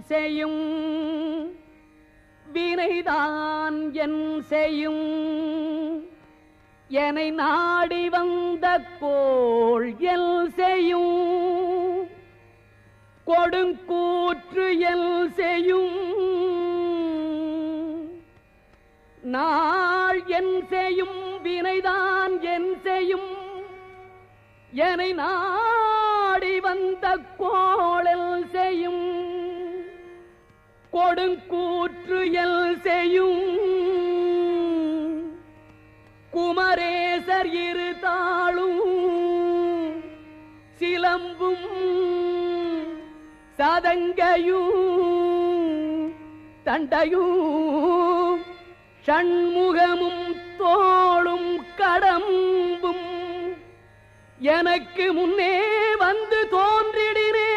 செய்யும் வினைதான் என் செய்யும் என்னை நாடி வந்த கோள் எல் செய்யும் கொடுங்கூற்று எல் செய்யும் நாள் என் செய்யும் வினைதான் என் செய்யும் என்னை நாடி வந்த கோளல் செய்யும் கொடுங்கூற்று எல் செய்யும் குமரேசர் இரு தாளும் சிலம்பும் சதங்கையும் தண்டையும் ஷண்முகமும் தோளும் கடம்பும் எனக்கு முன்னே வந்து தோன்றிடினே